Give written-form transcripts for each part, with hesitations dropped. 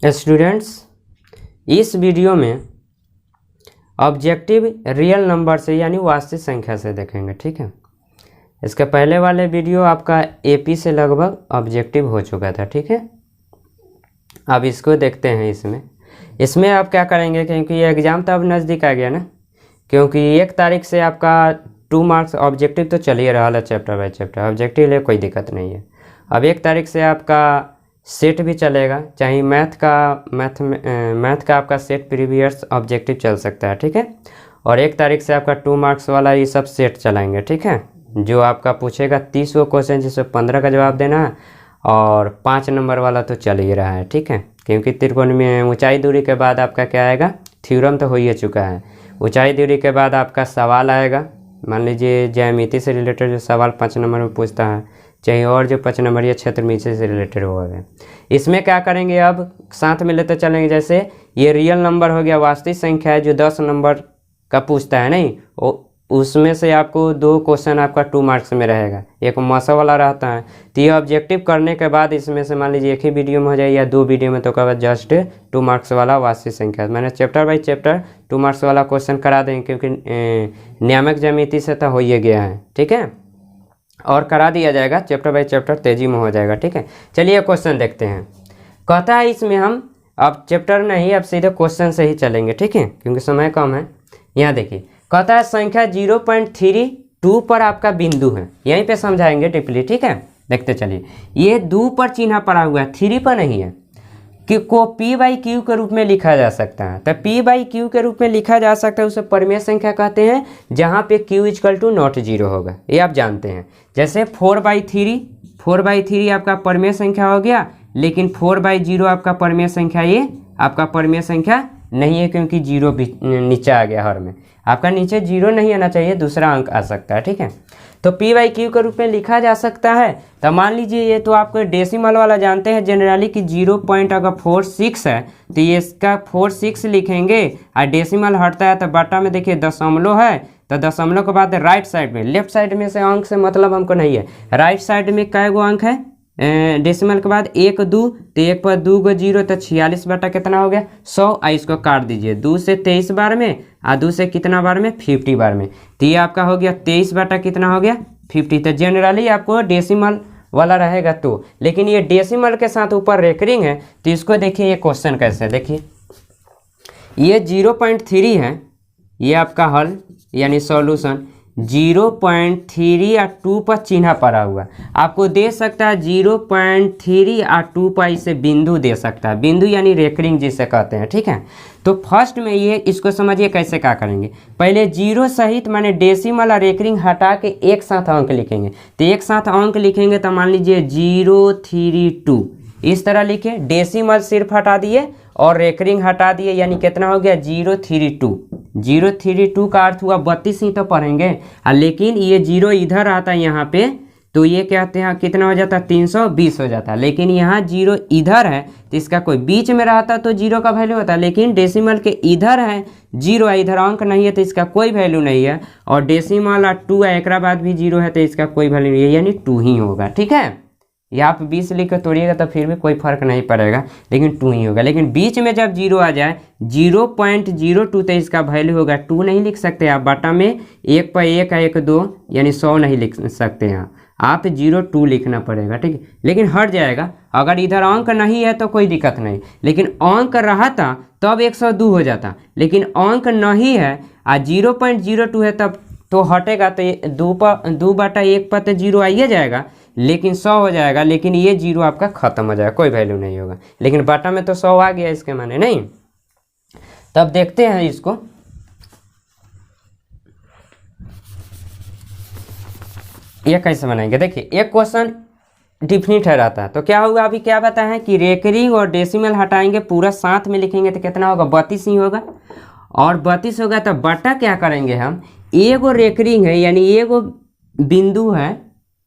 Students, इस video में objective real number से यानी वास्तविक संख्या से देखेंगे। ठीक है, इसके पहले वाले वीडियो आपका एपी से लगभग ऑब्जेक्टिव हो चुका था। ठीक है, अब इसको देखते हैं। इसमें आप क्या करेंगे, क्योंकि ये एग्ज़ाम तो अब नज़दीक आ गया ना, क्योंकि 1 तारीख से आपका 2 मार्क्स ऑब्जेक्टिव तो चल ही रहा है, चैप्टर बाय चैप्टर ऑब्जेक्टिव ले, कोई दिक्कत नहीं है। अब 1 तारीख से आपका सेट भी चलेगा, चाहे मैथ का आपका सेट प्रीवियस ऑब्जेक्टिव चल सकता है। ठीक है, और 1 तारीख से आपका 2 मार्क्स वाला ये सब सेट चलाएंगे। ठीक है, जो आपका पूछेगा 30 वो क्वेश्चन, जिसमें 15 का जवाब देना है, और 5 नंबर वाला तो चल ही रहा है। ठीक है, क्योंकि त्रिकोण में ऊंचाई दूरी के बाद आपका क्या आएगा, थ्योरम तो हो ही चुका है। ऊंचाई दूरी के बाद आपका सवाल आएगा, मान लीजिए ज्यामिति से रिलेटेड जो सवाल 5 नंबर में पूछता है, चाहे और जो 5 नंबर या क्षेत्रमिति से रिलेटेड होगा। इसमें क्या करेंगे, अब साथ में लेते चलेंगे। जैसे ये रियल नंबर हो गया, वास्तविक संख्या है जो 10 नंबर का पूछता है नहीं, उसमें से आपको 2 क्वेश्चन आपका 2 मार्क्स में रहेगा, एक मौसा वाला रहता है। तो ये ऑब्जेक्टिव करने के बाद इसमें से मान लीजिए एक ही वीडियो में हो जाए या 2 वीडियो में, तो क्या जस्ट 2 मार्क्स वाला वास्तविक संख्या मैंने चैप्टर बाई चैप्टर 2 मार्क्स वाला क्वेश्चन करा देंगे, क्योंकि नियामक ज्यामिति से तो हो ही गया है। ठीक है, और करा दिया जाएगा चैप्टर बाई चैप्टर, तेजी में हो जाएगा। ठीक है, चलिए क्वेश्चन देखते हैं। कहता है इसमें हम अब चैप्टर नहीं, अब सीधे क्वेश्चन से ही चलेंगे। ठीक है, क्योंकि समय कम है। यहाँ देखिए, कहता है संख्या 0.32 पर आपका बिंदु है, यहीं पे समझाएंगे डीपली। ठीक है, देखते चलिए। ये 2 पर चिन्ह पड़ा हुआ है, 3 पर नहीं है, कि को p/q के रूप में लिखा जा सकता है। तो p/q के रूप में लिखा जा सकता है, उसे परिमेय संख्या कहते हैं, जहाँ पे q = नॉट 0 होगा, ये आप जानते हैं। जैसे 4/3 आपका परिमेय संख्या हो गया, लेकिन 4/0 आपका परिमेय संख्या, ये आपका परिमेय संख्या नहीं है, क्योंकि 0 नीचे आ गया। हर में आपका नीचे 0 नहीं आना चाहिए, दूसरा अंक आ सकता है। ठीक है, तो p/q के रूप में लिखा जा सकता है। तो मान लीजिए ये तो आपको डेसिमल वाला जानते हैं जनरली कि 0.46 है, तो ये इसका 46 लिखेंगे, और डेसिमल हटता है तो बटा में देखिए दशमलव है, तो दशमलव के बाद राइट साइड में, लेफ्ट साइड में से अंक से मतलब हमको नहीं है, राइट साइड में कै गो अंक है डेसिमल के बाद 1 2, तो 1 पर 2 गो 0, तो 46 बटा कितना हो गया 100। इसको काट दीजिए, 2 से 23 बार में, और 2 से कितना बार में 50 बार में, तो ये आपका हो गया 23 बटा कितना हो गया 50। तो जनरली आपको डेसिमल वाला रहेगा तो, लेकिन ये डेसिमल के साथ ऊपर रेकरिंग है, तो इसको देखिए ये क्वेश्चन कैसे है। देखिए ये 0.3 है, ये आपका हल यानी सॉल्यूशन 0.3 या 2 पर चिन्ह पड़ा हुआ, आपको दे सकता है 0.3 या 2 पर इसे बिंदु दे सकता है, बिंदु यानी रेकरिंग जिसे कहते हैं। ठीक है, तो फर्स्ट में ये इसको समझिए कैसे क्या करेंगे। पहले 0 सहित माने डेसिमल और रेकरिंग हटा के एक साथ अंक लिखेंगे। तो एक साथ अंक लिखेंगे तो मान लीजिए 032 इस तरह लिखे, डेसिमल सिर्फ हटा दिए और रेकरिंग हटा दिए, यानी कितना हो गया 032। 032 का अर्थ हुआ 32 ही तो पढ़ेंगे, लेकिन ये 0 इधर आता है यहाँ पे, तो ये कहते हैं कितना हो जाता है 320 हो जाता है। लेकिन यहाँ 0 इधर है, तो इसका कोई बीच में रहता तो 0 का वैल्यू होता है, लेकिन डेसिमल के इधर है 0 है, इधर अंक नहीं है, तो इसका कोई वैल्यू नहीं है। और डेसिमल और 2 है, एक बाद भी 0 है, तो इसका कोई वैल्यू नहीं है, यानी 2 ही होगा। ठीक है, या आप 20 लिख कर तोड़िएगा तो फिर भी कोई फर्क नहीं पड़ेगा, लेकिन 2 ही होगा। लेकिन बीच में जब 0 आ जाए 0.02, तो इसका वैल्यू होगा 2 नहीं लिख सकते आप, बटा में 1 पर 1 है 1 2, यानी 100 नहीं लिख सकते हैं आप 0.2 लिखना पड़ेगा। ठीक है, लेकिन हट जाएगा, अगर इधर अंक नहीं है तो कोई दिक्कत नहीं, लेकिन अंक रहा था तब 102 हो जाता, लेकिन अंक नहीं है और 0.02 है तब तो हटेगा, तो 2 बटा 1 पर तो 0 आइए जाएगा, लेकिन 100 हो जाएगा, लेकिन ये 0 आपका खत्म हो जाएगा, कोई वैल्यू नहीं होगा। लेकिन बटा में तो 100 आ गया, इसके माने नहीं। तब देखते हैं इसको, ये कैसे बनाएंगे। देखिए एक क्वेश्चन डिफिनिट है रहता है, तो क्या होगा, अभी क्या बताया है कि रेकरिंग और डेसिमल हटाएंगे, पूरा साथ में लिखेंगे तो कितना होगा 32 ही होगा, और 32 होगा तो बटा क्या करेंगे हम, एगो रेकरिंग है यानी एगो बिंदु है,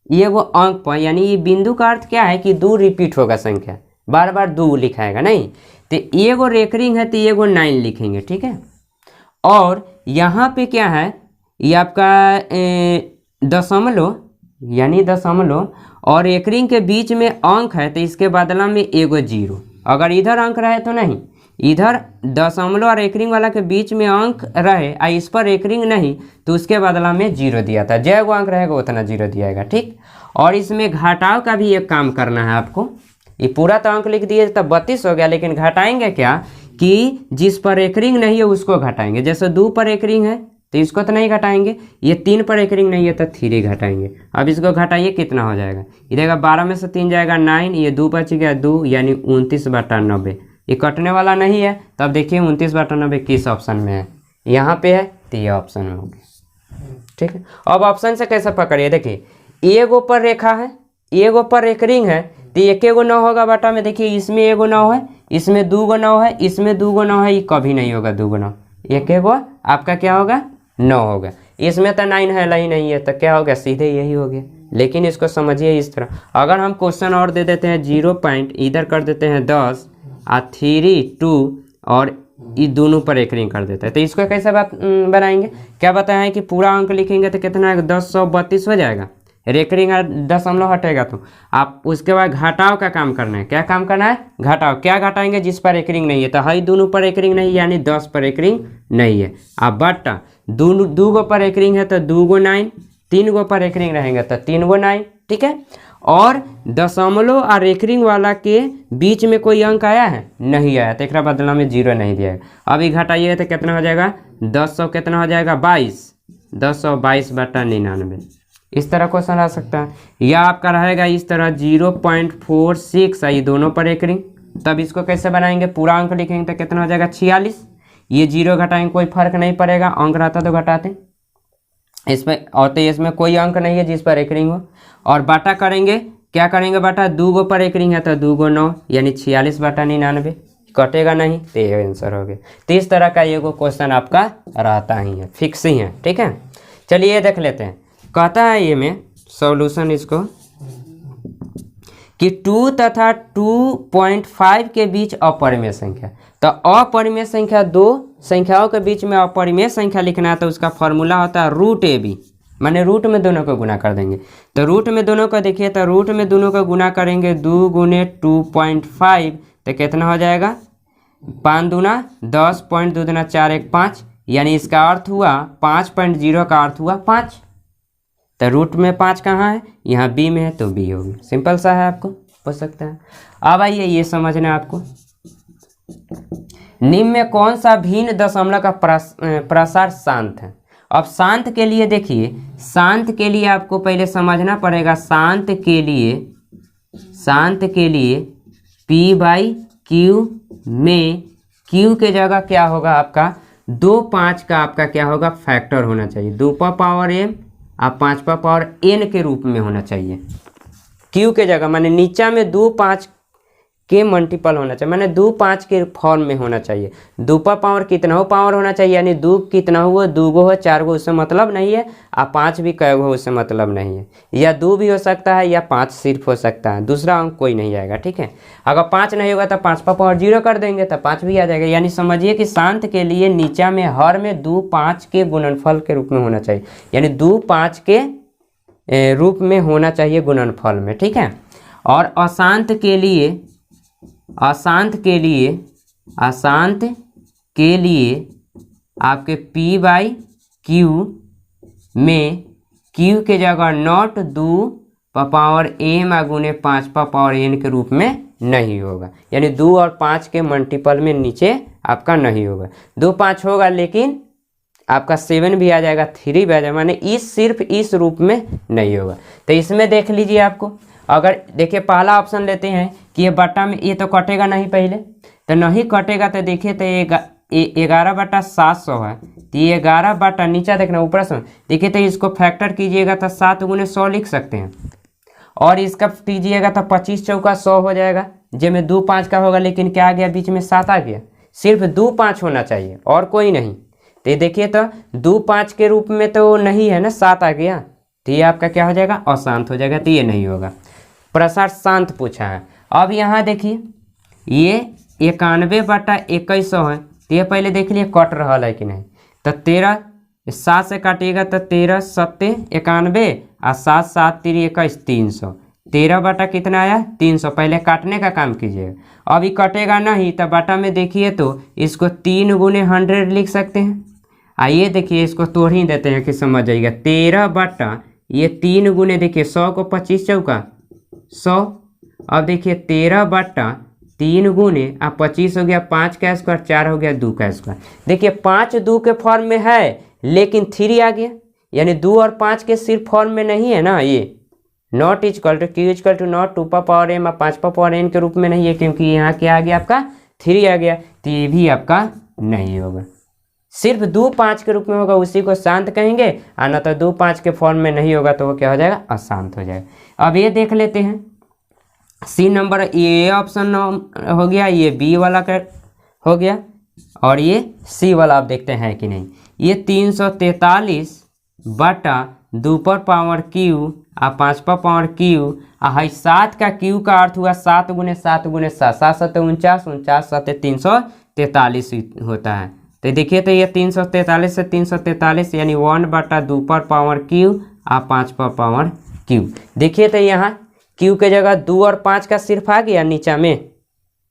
एगो अंक पर, यानी ये बिंदु का अर्थ क्या है कि 2 रिपीट होगा संख्या, बार बार 2 लिखाएगा नहीं, तो एगो रेकरिंग है तो एगो 9 लिखेंगे। ठीक है, और यहाँ पे क्या है, ये आपका दशमलव यानी दशमलव और रेकरिंग के बीच में अंक है, तो इसके बदला में एगो 0, अगर इधर अंक रहे तो नहीं, इधर दशमलव और एक रिंग वाला के बीच में अंक रहे और इस पर एक रिंग नहीं तो उसके बदला में 0 दिया था। जय अंक रहेगा उतना 0 दियाएगा, ठीक। और इसमें घटाव का भी एक काम करना है आपको। ये पूरा तो अंक लिख दिए तब 32 हो गया, लेकिन घटाएंगे क्या कि जिस पर एक रिंग नहीं है उसको घटाएंगे। जैसे 2 पर एक रिंग है तो इसको तो नहीं घटाएंगे, ये 3 पर एक रिंग नहीं है तो 3 घटाएंगे। अब इसको घटाइए कितना हो जाएगा, ये देखा 12 में से 3 जाएगा 9, ये 2 बच गया 2 यानी 29/90। ये कटने वाला नहीं है, तब देखिए 29/90 किस ऑप्शन में है, यहाँ पे है तो ये ऑप्शन में होगी, ठीक है। अब ऑप्शन से कैसे पकड़िए, देखिए एगो पर रेखा है, एगो पर एक रिंग है तो एक एगो 9 होगा बटा में। देखिए इसमें एगो 9 है, इसमें 2 गो 9 है, इसमें 2 गो 9 है, ये कभी नहीं होगा 2 गो 9, एक एगो आपका क्या होगा 9 होगा। इसमें तो 9 है ही नहीं है तो क्या होगा, सीधे यही हो गया। लेकिन इसको समझिए इस तरह, अगर हम क्वेश्चन और दे देते हैं 0 पॉइंट, इधर कर देते हैं 10 और 3 2 और ये दोनों पर एक रिंग कर देते हैं, तो इसको कैसे बनाएंगे, क्या बताएं कि पूरा अंक लिखेंगे तो कितना है 1032 हो जाएगा। एक रिंग दशमलव हटेगा तो आप उसके बाद घटाव का काम करना है। क्या काम करना है, घटाव। क्या घटाएंगे, जिस पर एक रिंग नहीं है तो हई दोनों पर एक रिंग नहीं यानी 10 पर एक रिंग नहीं है। अब बट्टा 2 गो पर एक रिंग है तो 2 गो 9, 3 गो पर एक रिंग रहेंगे तो 3 गो 9, ठीक है। और दशमलव और एक रिंग वाला के बीच में कोई अंक आया है, नहीं आया, तो एक बदला में 0 नहीं दिया। अब ये घटाइएगा तो कितना हो जाएगा 10 कितना हो जाएगा 22, 1022/99। इस तरह क्वेश्चन आ सकता है, या आपका रहेगा इस तरह 0.46 ये दोनों पर एक रिंग। तब इसको कैसे बनाएंगे, पूरा अंक लिखेंगे तो कितना हो जाएगा 46, ये 0 घटाएंगे कोई फर्क नहीं पड़ेगा, अंक रहता तो घटाते। इसमें और तो इसमें कोई अंक नहीं है जिस पर एक रिंग हो। और बाटा करेंगे, क्या करेंगे बाटा, 2 गो पर एक रिंग है तो 2 गो 9 यानी 46/99, कटेगा नहीं तो ये आंसर हो गया। तो इस तरह का ये क्वेश्चन आपका रहता ही है, फिक्स ही है, ठीक है। चलिए ये देख लेते हैं, कहता है ये में सॉल्यूशन इसको कि 2 तथा 2.5 के बीच अपरिमेय संख्या। तो अपरिमेय संख्या, दो संख्याओं के बीच में अपरिमेय संख्या लिखना है तो उसका फॉर्मूला होता है √AB, माने रूट में दोनों को गुना कर देंगे। तो रूट में दोनों को देखिए तो रूट में दोनों को गुना करेंगे 2 गुने 2.5 तो कितना हो जाएगा 5 दूना 10, 2 दूना 4, 1 5, यानी इसका अर्थ हुआ 5.0 का अर्थ हुआ 5। तो रूट में 5 कहाँ है, यहाँ बी में है तो बी होगी। सिंपल सा है, आपको पूछ सकता है। अब आइए ये समझना है आपको, निम्न में कौन सा भिन्न दशमलव का प्रसार शांत है। अब शांत के लिए देखिए, शांत के लिए आपको पहले समझना पड़ेगा, शांत के लिए p/q में q के जगह क्या होगा आपका 2 5 का आपका क्या होगा फैक्टर होना चाहिए, 2 का पावर m और 5 का पावर n के रूप में होना चाहिए। q के जगह माने नीचा में 2 5 के मल्टीपल होना चाहिए, माने 2 5 के फॉर्म में होना चाहिए। 2 का पावर कितना हो पावर होना चाहिए, यानी 2 कितना हुआ 2 गो हो 4 गो उससे मतलब नहीं है, और 5 भी कई गो उससे मतलब नहीं है, या 2 भी हो सकता है या 5 सिर्फ हो सकता है, दूसरा अंक कोई नहीं आएगा, ठीक है। अगर 5 नहीं होगा तो 5 का पावर 0 कर देंगे तो 5 भी आ जाएगा। यानी समझिए कि शांत के लिए नीचा में हर में 2 5 के गुणनफल के रूप में होना चाहिए, यानी 2 5 के रूप में होना चाहिए गुणनफल में, ठीक है। और अशांत के लिए आपके p/q में q के जगह नॉट 2 पावर m गुने 5 पावर n के रूप में नहीं होगा, यानी 2 और 5 के मल्टीपल में नीचे आपका नहीं होगा। 2 5 होगा लेकिन आपका 7 भी आ जाएगा, 3 भी आ जाएगा, माने सिर्फ इस रूप में नहीं होगा। तो इसमें देख लीजिए आपको, अगर देखिए पहला ऑप्शन लेते हैं कि ये बट्टा में ये तो कटेगा नहीं, पहले तो नहीं कटेगा तो देखिए तो ये 11/700 है, तो ये 11 बटा नीचा देखना ऊपर से देखिए तो इसको फैक्टर कीजिएगा तो 7 गुने 100 लिख सकते हैं, और इसका कीजिएगा तो 25 चौका 100 हो जाएगा, जिसमें 2 5 का होगा, लेकिन क्या आ गया बीच में 7 आ गया, सिर्फ 2 5 होना चाहिए और कोई नहीं। तो ये देखिए तो 2 5 के रूप में तो नहीं है ना, 7 आ गया, तो ये आपका क्या हो जाएगा अशांत हो जाएगा, तो ये नहीं होगा। प्रसार शांत पूछा है। अब यहाँ देखिए ये 91/2100 है, तो ये पहले देख लिए कट रहा है कि नहीं, तो 13 7 से काटिएगा तो 13 7 91 और 7 7 3 21 300, 13 बटा कितना आया 300। पहले काटने का काम कीजिएगा। अभी कटेगा नहीं तो बटा में देखिए तो इसको 3 गुने 100 लिख सकते हैं। आइए देखिए इसको तोड़ ही देते हैं कि समझ जाइएगा। 13 बटा ये 3 गुने देखिए 100 को 25 चौका 100। अब देखिए 13 बटा 3 गुने 25 हो गया 5 का स्क्वायर, 4 हो गया 2 का स्क्वायर। देखिए 5 2 के फॉर्म में है लेकिन 3 आ गया, यानी 2 और 5 के सिर्फ फॉर्म में नहीं है ना। ये not equal to Q equal to not 2 power m और 5 पावर n के रूप में नहीं है, क्योंकि यहाँ क्या आ गया आपका 3 आ गया, तो ये भी आपका नहीं होगा। सिर्फ 2 5 के रूप में होगा उसी को शांत कहेंगे, और न तो 2 5 के फॉर्म में नहीं होगा तो वो क्या हो जाएगा अशांत हो जाएगा। अब ये देख लेते हैं सी नंबर, ये ऑप्शन हो गया, ये बी वाला का हो गया, और ये सी वाला आप देखते हैं कि नहीं। ये 343 बटा 2 पर पावर क्यू और 5 पर पावर क्यू, और 7 का क्यू का अर्थ हुआ 7 गुने 7 गुने 7, 7 7 49, 49 7 343 होता है। तो देखिए तो ये 343 से 343 यानी 1 बटा 2 पर पावर क्यू और 5 पर पावर क्यू। देखिए तो यहाँ क्यू के जगह 2 और 5 का सिर्फ आ गया नीचा में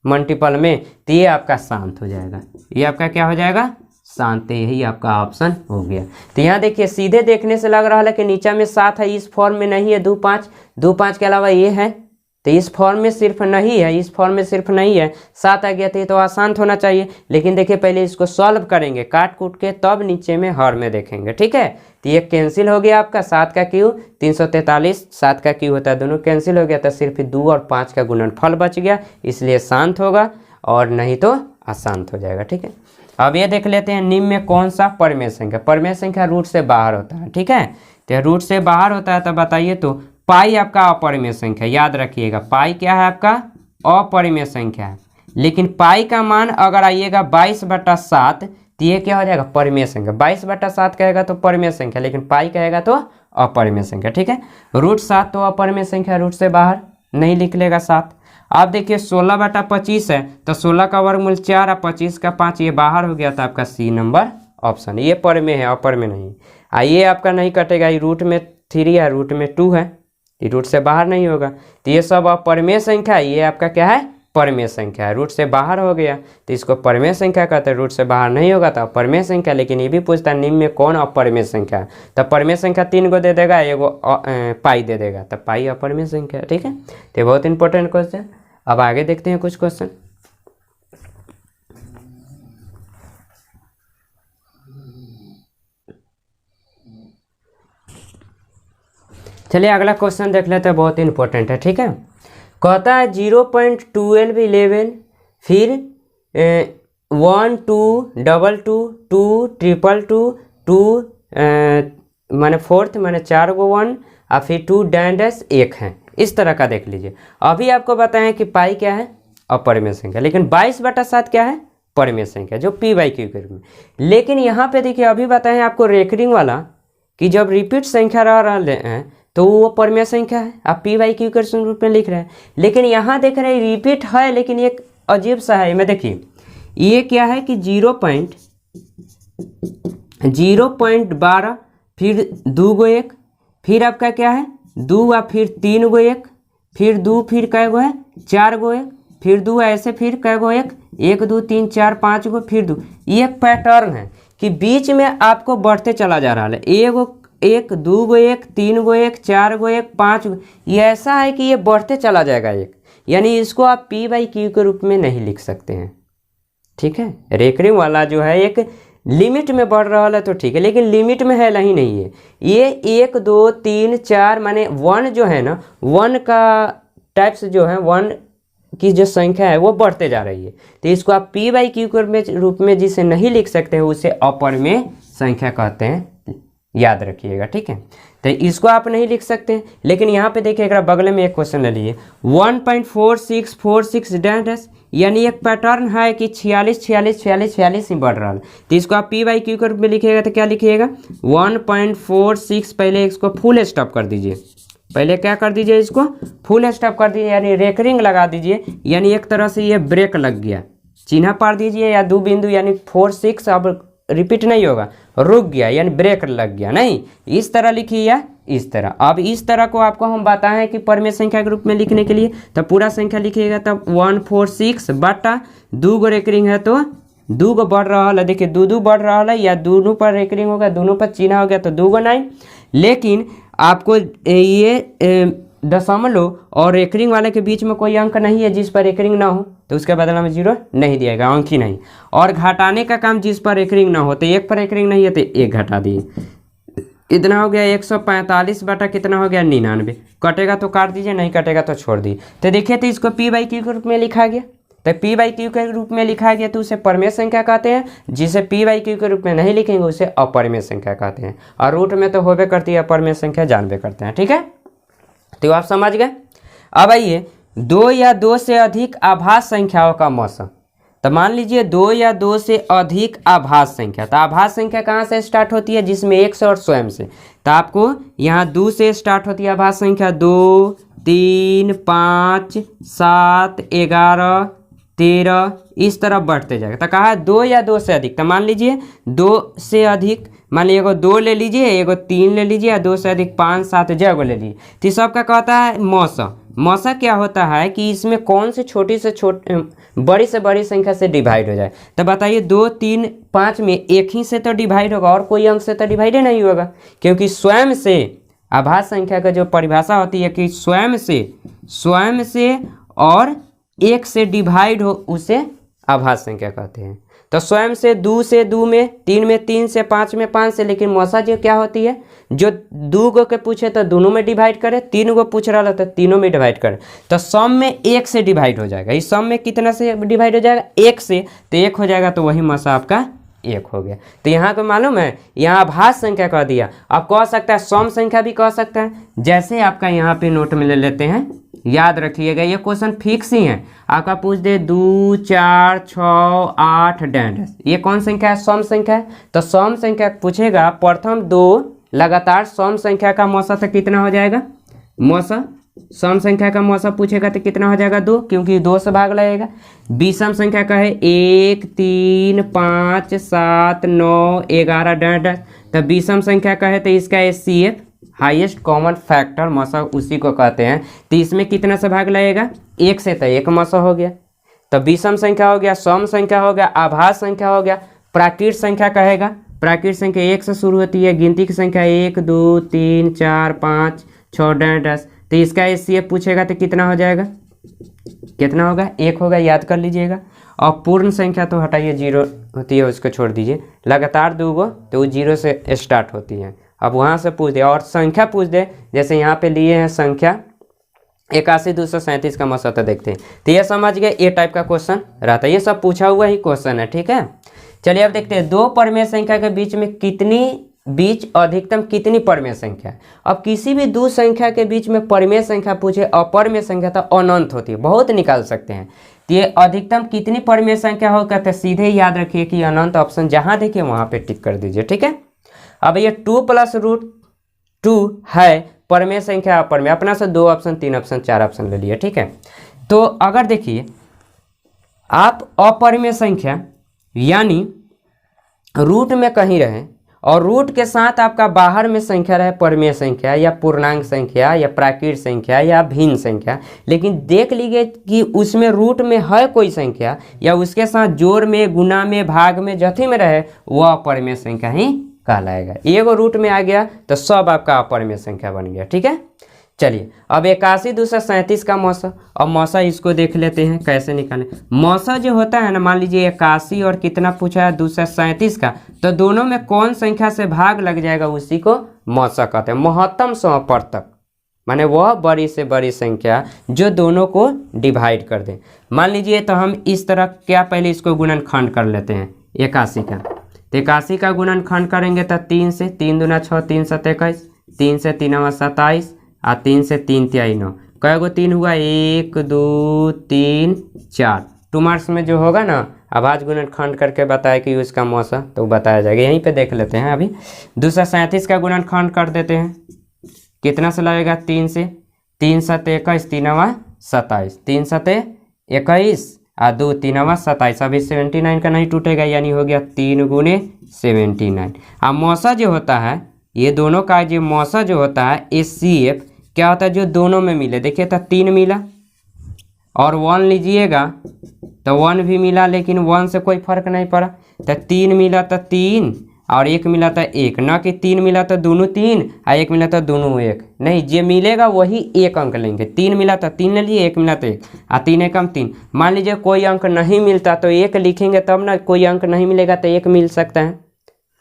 मल्टीपल में, तो ये आपका शांत हो जाएगा। ये आपका क्या हो जाएगा शांत, यही आपका ऑप्शन हो गया। तो यहाँ देखिए सीधे देखने से लग रहा है कि नीचा में 7 है, इस फॉर्म में नहीं है 2 5, 2 5 के अलावा ये है, तो इस फॉर्म में सिर्फ नहीं है, इस फॉर्म में सिर्फ नहीं है, 7 आ गया था, तो आसान होना चाहिए। लेकिन देखिए पहले इसको सॉल्व करेंगे काट कूट के, तब नीचे में हर में देखेंगे, ठीक है। तो ये कैंसिल हो गया आपका 7 का क्यू, 343 7 का क्यू होता है, दोनों कैंसिल हो गया, तो सिर्फ 2 और 5 का गुणनफल बच गया, इसलिए शांत होगा और नहीं तो अशांत हो जाएगा, ठीक है। अब ये देख लेते हैं निम्न में कौन सा परिमेय संख्या, परिमेय संख्या रूट से बाहर होता है, ठीक है। तो रूट से बाहर होता है तो बताइए, तो पाई आपका अपरिमेय संख्या, याद रखिएगा पाई क्या है आपका अपरिमेय संख्या है। लेकिन पाई का मान अगर आइएगा 22/7 तो ये क्या हो जाएगा परिमेय संख्या। 22/7 कहेगा तो परिमेय संख्या, लेकिन पाई कहेगा तो अपरिमेय संख्या, ठीक है। रूट 7 तो अपरिमेय संख्या, रूट से बाहर नहीं निकलेगा 7। आप देखिए 16/25 है तो 16 का वर्गमूल 4 और 25 का 5, ये बाहर हो गया था आपका सी नंबर ऑप्शन। ये परिमेय है अपरिमेय नहीं। आइए आपका नहीं कटेगा, ये रूट में 3 है रूट में 2 है, ये रूट से बाहर नहीं होगा, तो ये सब अपरिमेय संख्या, ये आपका क्या है परिमेय संख्या है। रूट से बाहर हो गया तो इसको परिमेय संख्या कहते हैं, रूट से बाहर नहीं होगा तो अपरिमेय संख्या। लेकिन ये भी पूछता है निम्न में कौन अपरिमेय संख्या है, तो परिमेय संख्या 3 को दे देगा, एगो पाई दे देगा, तो पाई अपरिमेय संख्या, ठीक है। तो बहुत इंपॉर्टेंट क्वेश्चन। अब आगे देखते हैं कुछ क्वेश्चन। चलिए अगला क्वेश्चन देख लेते हैं, बहुत इंपॉर्टेंट है, ठीक है। कहता है 0.12 11, फिर 1 2 2 2 2 2 2 2 माने 4th माने 4 गो 1 और फिर 2 डैश 1 है, इस तरह का देख लीजिए। अभी आपको बताएं कि पाई क्या है अपरिमेय संख्या, लेकिन 22/7 क्या है परिमेय संख्या, जो p/q के रूप में। लेकिन यहाँ पे देखिए अभी बताएं आपको रेकरिंग वाला कि जब रिपीट संख्या रह रहे हैं तो वो परिमेय संख्या है, आप p/q के रूप में लिख रहे हैं। लेकिन यहाँ देख रहे हैं रिपीट है, लेकिन एक अजीब सा है, मैं देखिए ये क्या है कि 0.12 फिर 2 गो 1, फिर आपका क्या है 2 और फिर 3 गो 1, फिर 2 फिर कै गो है 4 गो 1, फिर 2 ऐसे फिर कै गो 1 1 2 3 4 5 गो फिर 2। ये एक पैटर्न है कि बीच में आपको बढ़ते चला जा रहा है, एगो 1 2 गो 1 3 गो 1 4 गो 1 5 गो, ये ऐसा है कि ये बढ़ते चला जाएगा एक, यानी इसको आप p/q के रूप में नहीं लिख सकते हैं, ठीक है। रेकरिंग वाला जो है एक लिमिट में बढ़ रहा है तो ठीक है, लेकिन लिमिट में है नहीं है। ये 1 2 3 4 माने 1 जो है ना, 1 का टाइप्स जो है 1 की जो संख्या है वो बढ़ते जा रही है, तो इसको आप p/q के रूप में जिसे नहीं लिख सकते हैं उसे अपरिमेय संख्या कहते हैं, याद रखिएगा, ठीक है। तो इसको आप नहीं लिख सकते। लेकिन यहाँ पे देखिए एक बगल में एक क्वेश्चन ले लीजिए 1.4646 डैश, यानी एक पैटर्न है कि 46 46 46 46 ही बढ़ रहा है, तो इसको आप p/q के रूप में लिखिएगा तो क्या लिखिएगा 1.46, पहले इसको फुल स्टॉप कर दीजिए, पहले क्या कर दीजिए इसको फुल स्टॉप कर दीजिए, यानी रेकरिंग लगा दीजिए, यानी एक तरह से ये ब्रेक लग गया, चिन्ह पार दीजिए या 2 बिंदु, यानी 4 6 अब रिपीट नहीं होगा, रुक गया यानी ब्रेक लग गया, नहीं इस तरह लिखिए या इस तरह। अब इस तरह को आपको हम बताएं कि परिमेय संख्या के रूप में लिखने के लिए, तब पूरा संख्या लिखिएगा तब 146 बटा 2 गो रेकरिंग है तो 2 गो बढ़ रहा है, देखिए 2 बढ़ रहा है या दोनों पर रेकरिंग होगा, दोनों पर चिन्ह हो गया तो 2 गो 9। लेकिन आपको ये दशमलव और रेकरिंग वाले के बीच में कोई अंक नहीं है जिस पर रेकरिंग ना हो तो उसके बदला में 0 नहीं दिएगा, अंक ही नहीं। और घटाने का काम जिस पर रेकरिंग ना हो तो 1 पर रेकरिंग नहीं है तो 1 घटा दिए, इतना हो गया 145 बटा कितना हो गया 99। कटेगा तो काट दीजिए, नहीं कटेगा तो छोड़ दीजिए। तो देखिए तो इसको P/Q के रूप में लिखा गया, तो P/Q के रूप में लिखा गया तो उसे परिमेय संख्या कहते हैं। जिसे P/Q के रूप में नहीं लिखेंगे उसे अपरिमेय संख्या कहते हैं। और रूट में तो होबे करती है अपरिमेय संख्या, जानबे करते हैं, ठीक है। तो आप समझ गए। अब आइए 2 या 2 से अधिक आभास संख्याओं का मौसम। तो मान लीजिए 2 या 2 से अधिक आभास संख्या, तो आभास संख्या कहाँ से स्टार्ट होती है, जिसमें 1 से और स्वयं से। तो आपको यहाँ 2 से स्टार्ट होती है आभास संख्या, 2 3 5 7 11 13 इस तरह बढ़ते जाएगा। तो कहा 2 या 2 से अधिक, तो मान लीजिए 2 से अधिक, मान लीजिए एगो 2 ले लीजिए, एगो 3 ले लीजिए, 2 से अधिक 5 7 जगह ले लीजिए। तो सबका कहता है मौसा। मौसा क्या होता है कि इसमें कौन से छोटी से बड़ी से बड़ी संख्या से डिवाइड हो जाए। तो बताइए 2 3 5 में एक ही से तो डिवाइड होगा और कोई अंक से तो डिवाइड नहीं होगा, क्योंकि स्वयं से आभास संख्या का जो परिभाषा होती है कि स्वयं से और 1 से डिवाइड हो उसे आभास संख्या कहते हैं। तो स्वयं से 2 से 2 में, 3 में 3 से, 5 में 5 से। लेकिन मौसा जो क्या होती है, जो 2 गो के पूछे तो दोनों में डिवाइड करे, 3 गो पूछ रहा तो तीनों में डिवाइड करे। तो सम में 1 से डिवाइड हो जाएगा। इस सम में कितना से डिवाइड हो जाएगा, 1 से, तो 1 हो जाएगा, तो वही मौसा आपका 1 हो गया। तो यहाँ को मालूम है, यहाँ आभास संख्या कह दिया। आप कह सकता है सम संख्या भी कह सकता है। जैसे आपका यहाँ पे नोट में ले लेते हैं, याद रखिएगा ये क्वेश्चन फिक्स ही है। आपका पूछ दे 2 4 6 8 डैश, ये कौन संख्या है, सम संख्या है। तो सम संख्या पूछेगा, प्रथम 2 लगातार सम संख्या का मौसा तो कितना हो जाएगा, मौसा सम संख्या का मौसा पूछेगा तो कितना हो जाएगा 2, क्योंकि 2 से भाग लगेगा। विषम संख्या का है 1 3 5 7 9 11 डैश। तो विषम संख्या का है तो इसका HCF हाईएस्ट कॉमन फैक्टर मौसा उसी को कहते हैं। तो इसमें कितना से भाग लगेगा, 1 से, तो 1 मौसा हो गया। तो विषम संख्या हो गया, सम संख्या हो गया, आभास संख्या हो गया। प्राकृत संख्या कहेगा, प्राकृत संख्या 1 से शुरू होती है। गिनती की संख्या 1 2 3 4 5 6 डैश। तो इसका HCF पूछेगा तो कितना हो जाएगा, कितना होगा, 1 होगा, याद कर लीजिएगा। और पूर्ण संख्या तो हटाइए, 0 होती है, उसको छोड़ दीजिए। लगातार 2 गो तो वो 0 से स्टार्ट होती है। अब वहाँ से पूछ दे और संख्या पूछ दे, जैसे यहाँ पे लिए हैं संख्या 81 237 का मौसा तो देखते हैं। तो ये समझ गए, ये टाइप का क्वेश्चन रहता है। ये सब पूछा हुआ ही क्वेश्चन है, ठीक है। चलिए अब देखते हैं 2 परिमेय संख्या के बीच में अधिकतम कितनी परिमेय संख्या है। अब किसी भी 2 संख्या के बीच में परिमेय संख्या पूछे, अपरिमेय संख्या तो अनंत होती है, बहुत निकाल सकते हैं। तो ये अधिकतम कितनी परिमेय संख्या हो, कहते हैं सीधे याद रखिए कि अनंत। ऑप्शन जहाँ देखिए वहाँ पे टिक कर दीजिए, ठीक है। अब ये 2 + √2 है परिमेय संख्या अपरिमेय, अपना से 2 ऑप्शन 3 ऑप्शन 4 ऑप्शन ले लिए, ठीक है। तो अगर देखिए आप अपरिमेय संख्या यानी रूट में कहीं रहे और रूट के साथ आपका बाहर में संख्या रहे, परिमेय संख्या या पूर्णांक संख्या या प्राकृत संख्या या भिन्न संख्या, लेकिन देख लीजिए कि उसमें रूट में है कोई संख्या या उसके साथ जोड़ में, गुना में, भाग में, जथी में रहे, वह अपरिमेय संख्या ही कहलाएगा। एगो रूट में आ गया तो सब आपका अपरिमेय संख्या बन गया, ठीक है। चलिए अब 81 237 का मौसा। अब मौसा इसको देख लेते हैं कैसे निकालें। मौसा जो होता है ना, मान लीजिए 81 और कितना पूछा है 237 का, तो दोनों में कौन संख्या से भाग लग जाएगा उसी को मौसा कहते हैं। महत्तम समवर्तक माने वह बड़ी से बड़ी संख्या जो दोनों को डिवाइड कर दे। मान लीजिए तो हम इस तरह क्या, पहले इसको गुणनखंड कर लेते हैं 81 का। तो 81 का गुणनखंड करेंगे तो 3 से, 3 दूना 6 3 7 21, 3 से 3 27 और 3 से 3 3 9। कै गो 3 हुआ, 1 2 3 4। 2 मार्क्स में जो होगा ना आभाज गुणनखंड करके बताया कि उसका मौसा, तो बताया जाएगा। यहीं पे देख लेते हैं। अभी 237 का गुणनखंड कर देते हैं, कितना से लगेगा 3 से, 3 7 21 3 27, 3 7 21 और 2 3 27। अभी 79 का नहीं टूटेगा, यानी हो गया 3 × 79। अब मौसा जो होता है ये दोनों का जो मौसा जो होता है HCF क्या होता है, जो दोनों में मिले। देखिए तो 3 मिला और 1 लीजिएगा तो 1 भी मिला, लेकिन 1 से कोई फर्क नहीं पड़ा। तो 3 मिला तो 3 और 1 मिला तो 1, ना कि 3 मिला तो दोनों 3 और 1 मिला तो दोनों 1। नहीं, जो मिलेगा वही 1 अंक लेंगे। 3 मिला तो 3 ले लिए, 1 मिला तो 1 और 3 एकम 3। मान लीजिए कोई अंक नहीं मिलता तो 1 लिखेंगे तब ना, कोई अंक नहीं मिलेगा तो 1 मिल सकता है,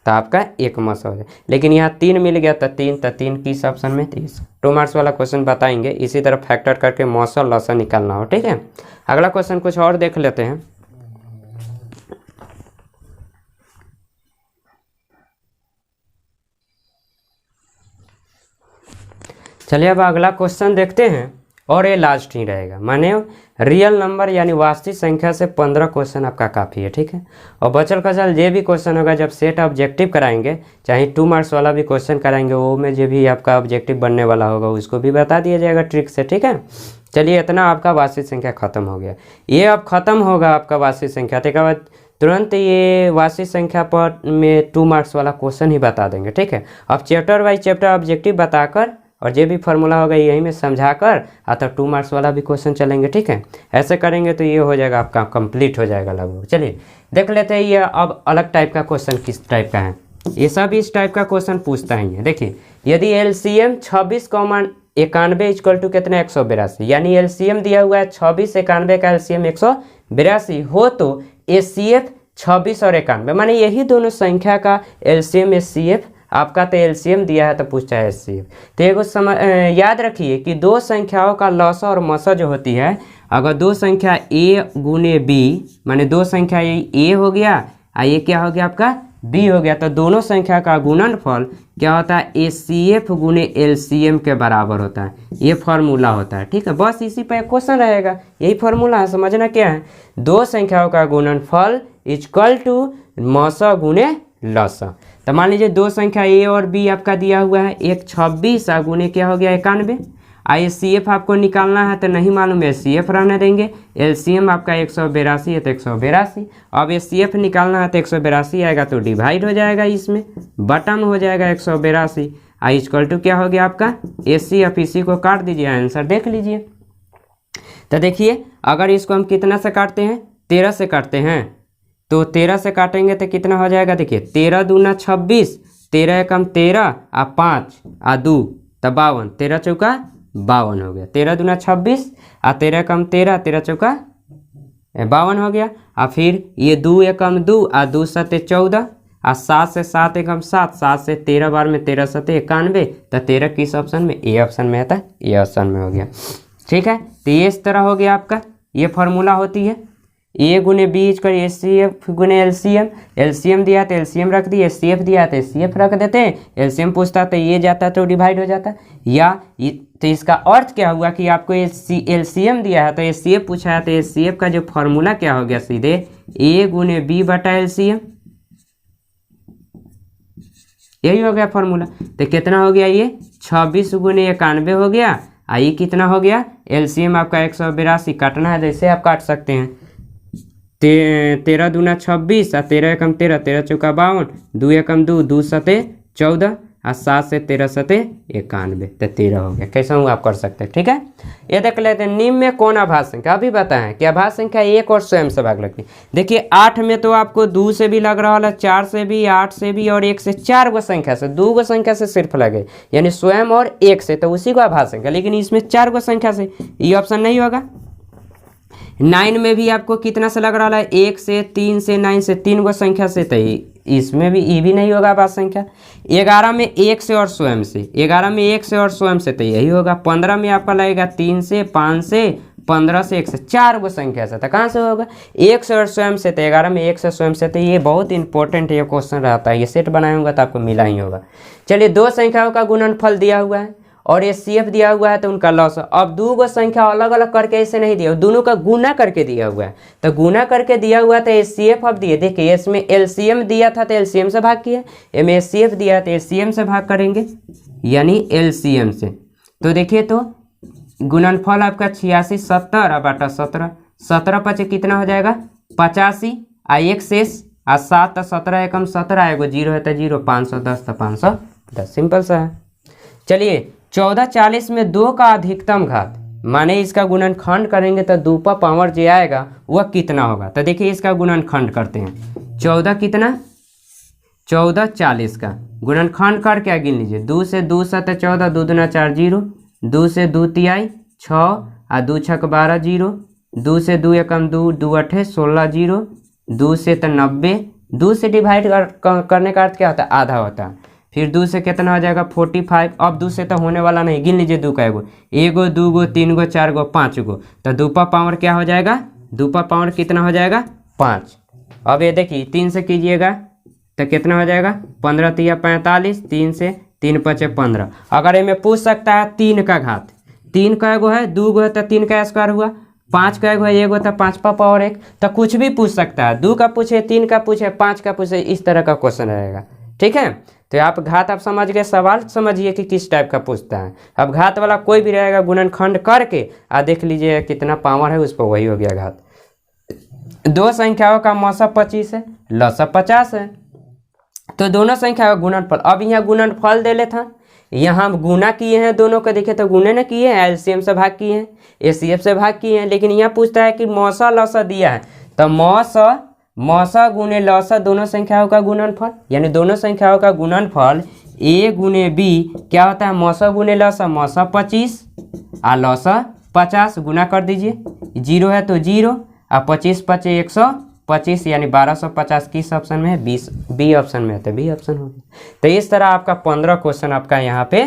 तो आपका 1 मौसा हो जाए। लेकिन यहाँ 3 मिल गया तो 3 किस ऑप्शन में, 30। 2 मार्क्स वाला क्वेश्चन बताएंगे, इसी तरह फैक्टर करके मौसा लौसा निकालना हो, ठीक है। अगला क्वेश्चन कुछ और देख लेते हैं। चलिए अब अगला क्वेश्चन देखते हैं, और ये लास्ट ही रहेगा। माने रियल नंबर यानी वास्तविक संख्या से 15 क्वेश्चन आपका काफ़ी है, ठीक है। और बचल खचल जो भी क्वेश्चन होगा जब सेट ऑब्जेक्टिव कराएंगे, चाहे 2 मार्क्स वाला भी क्वेश्चन कराएंगे, वो में जो भी आपका ऑब्जेक्टिव बनने वाला होगा उसको भी बता दिया जाएगा ट्रिक से, ठीक है। चलिए इतना आपका वास्तविक संख्या खत्म हो गया। ये अब खत्म होगा आपका वास्तविक संख्या, ठीक है। तुरंत ये वास्तविक संख्या पर में 2 मार्क्स वाला क्वेश्चन ही बता देंगे, ठीक है। अब चैप्टर बाई चैप्टर ऑब्जेक्टिव बताकर और जो भी फार्मूला होगा यही में समझाकर अतः 2 मार्क्स वाला भी क्वेश्चन चलेंगे, ठीक है। ऐसे करेंगे तो ये हो जाएगा आपका कंप्लीट हो जाएगा लगभग। चलिए देख लेते हैं ये अब अलग टाइप का क्वेश्चन किस टाइप का है। ये सब इस टाइप का क्वेश्चन पूछता है ये। देखिए यदि LCM 26,91 इक्वल टू कितना 182, यानी LCM दिया हुआ है 26, 91 का LCM 182 हो तो HCF 26 और 91, माने यही दोनों संख्या का LCM HCF आपका तो LCM दिया है तो पूछता है HCF। तो एक याद रखिए कि दो संख्याओं का लौसा और मौसा जो होती है, अगर दो संख्या A गुने B, माने दो संख्या A हो गया और ये क्या हो गया आपका B हो गया, तो दोनों संख्या का गुणनफल क्या होता है HCF गुने LCM के बराबर होता है। ये फार्मूला होता है, ठीक है। बस इसी पे क्वेश्चन रहेगा, यही फार्मूला है। समझना क्या है, दो संख्याओं का गुणनफल इक्वल टू मौसा गुने लौसा। तो मान लीजिए दो संख्या A और B आपका दिया हुआ है, एक 26 गुने क्या हो गया 91। HCF आपको निकालना है तो नहीं मालूम है, HCF रहने देंगे। LCM आपका 182 है तो 182। अब HCF निकालना है तो 182 आएगा तो डिवाइड हो जाएगा, इसमें बटन हो जाएगा 182 इक्वल टू क्या हो गया आपका HCF। इसी को काट दीजिए, आंसर देख लीजिए। तो देखिए अगर इसको हम कितना से काटते हैं, 13 से काटते हैं, तो 13 से काटेंगे तो कितना हो जाएगा, देखिए 13 दूना 26, 13 एकम 13 आ 5 आ 2 तो 52, 13 चौका 52 हो गया। 13 दूना 26 आ 13 एकम 13, 13 चौका 52 हो गया। आ फिर ये 2 एकम 2 आ 2 सते 14 आ 7 से 7 एकम 7, 7 से 13 बार में 13 सते 91, तो 13 किस ऑप्शन में, ए ऑप्शन में आता है, ये ऑप्शन में हो गया, ठीक है। तो ये इस तरह हो गया आपका, ये फार्मूला होती है A गुने B इक्वल HCF गुने LCM। LCM दिया तो LCM रख दिए, HCF दिया तो HCF रख देते हैं। LCM पूछता तो ये जाता तो डिवाइड हो जाता, या तो इसका अर्थ क्या हुआ कि आपको LCM दिया है तो HCF पूछा है, तो HCF का जो फॉर्मूला क्या हो गया सीधे A गुने B बटा LCM, यही हो गया फॉर्मूला। तो कितना हो गया, ये 26 गुने 91 हो गया। ये कितना हो गया, LCM आपका 182 काटना है जैसे आप काट सकते हैं। 13 दूना 26 और 13 एकम 13, 13 चौका 52, 2 एकम 2, 2 सते 14 और 7 से 13 सते 91, तो 13 हो गया। कैसा हूँ आप कर सकते हैं, ठीक है। ये देख लेते हैं निम्न में कौन आभाज्य संख्या, अभी बताएं कि आभाज्य संख्या 1 और स्वयं से भाग लगती है। देखिए 8 में तो आपको 2 से भी लग रहा है, 4 से भी, 8 से भी और 1 से, 4 गो संख्या से, 2 गो संख्या से सिर्फ लगे, यानी स्वयं और 1 से, तो उसी को आभाज्य संख्या। लेकिन इसमें 4 गो संख्या से, ये ऑप्शन नहीं होगा। 9 में भी आपको कितना से लग रहा है, 1 से, 3 से, 9 से, 3 गो संख्या से, तो इसमें भी ये भी नहीं होगा आभाज्य संख्या। 11 में 1 से और स्वयं से, 11 में 1 से और स्वयं से तो यही होगा। 15 में आपका लगेगा 3 से, 5 से, 15 से, 1 से, 4 गो संख्या से, तो कहाँ से होगा 1 से और स्वयं से, तो 11 में 1 से स्वयं से, तो ये बहुत इंपॉर्टेंट ये क्वेश्चन रहता है, ये सेट बनाया होगा तो आपको मिला ही होगा। चलिए दो संख्याओं का गुणनफल दिया हुआ है और HCF दिया हुआ है तो उनका लॉस। अब 2 गो संख्या अलग अलग करके ऐसे नहीं दिया, दोनों का गुना करके दिया हुआ है, तो गुना करके दिया हुआ तो HCF अब दिए। देखिए इसमें LCM दिया था तो LCM से भाग किया, इसमें HCF दिया तो HCM से भाग करेंगे, यानी LCM से। तो देखिए तो गुणनफल आपका 86 70 बटा 17, 17 पचे कितना हो जाएगा 85 आ 1 शेष आ 7 तो 17 एकम 17 आएगा, 0 है तो 0, 510 तो 500 10, सिंपल सा है। चलिए 1440 में 2 का अधिकतम घात, माने इसका गुणनखंड करेंगे तो 2 का पावर जो आएगा वह कितना होगा। तो देखिए इसका गुणनखंड करते हैं। 14 कितना, 1440 का गुणनखंड कर क्या गिन लीजिए, 2 से 2 7 14, 2 दूना 4 0, 2 से 2 तिहाई 6 और 2 छक 12 0, 2 से 2 एकम 2, 2 अठे 16 0, 2 से तो 90, 2 से डिवाइड करने का अर्थ क्या होता है, आधा होता है। फिर 2 से कितना हो जाएगा 45, अब 2 से तो होने वाला नहीं, गिन लीजिए 2 का एगो, 1 2 3 4 5 तो 2 का पावर क्या हो जाएगा, 2 का पावर कितना हो जाएगा 5। अब ये देखिए 3 से कीजिएगा तो कितना हो जाएगा 15 तिया 45, 3 से 3 5 15। अगर इनमें पूछ सकता है 3 का घात, 3 का एगो है, 2 गो है तो 3 का स्क्वायर हुआ, 5 का एगो है, 1 तो 5 का पावर 1, तो कुछ भी पूछ सकता है, 2 का पूछे, 3 का पूछे, 5 का पूछे, इस तरह का क्वेश्चन रहेगा। ठीक है, तो आप घात आप समझ गए, सवाल समझिए कि किस टाइप का पूछता है। अब घात वाला कोई भी रहेगा गुणनखंड करके देख लीजिए कितना पावर है उस पर, वही हो गया घात। 2 संख्याओं का मौसा 25 है, लसा 50 है, तो दोनों संख्या का गुणनफल। अब यहाँ गुणनफल दे लेता, यहाँ हम गुना किए हैं दोनों को, देखे तो गुने न किए हैं, एलसीएम से भाग किए हैं, एसीएफ से भाग किए हैं, लेकिन यहाँ पूछता है कि मौसा लसा दिया है, तो मौसा गुने लसा दोनों संख्याओं का गुणनफल, यानी दोनों संख्याओं का गुणनफल a गुने b क्या होता है, मौसा गुने लसा, मौसा 25 और लसा 50, गुना कर दीजिए, 0 है तो 0 और 25 5 125, यानी 1250 किस ऑप्शन में है, 20 बी ऑप्शन में है, तो बी ऑप्शन हो गया। तो इस तरह आपका 15 क्वेश्चन आपका यहाँ पे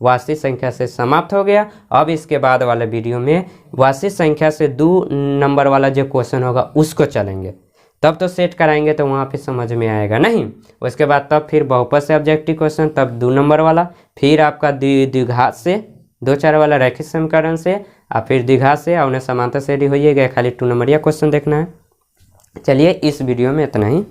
वास्तविक संख्या से समाप्त हो गया। अब इसके बाद वाले वीडियो में वास्तविक संख्या से 2 नंबर वाला जो क्वेश्चन होगा उसको चलेंगे, तब तो सेट कराएंगे तो वहाँ पे समझ में आएगा नहीं। उसके बाद तब फिर बहुपद से ऑब्जेक्टिव क्वेश्चन, तब 2 नंबर वाला, फिर आपका द्विघात से 2 4 वाला रैखिक समीकरण से, और फिर द्विघात से, और उन्हें समांतर से होइएगा, खाली 2 नंबरिया क्वेश्चन देखना है। चलिए इस वीडियो में इतना ही।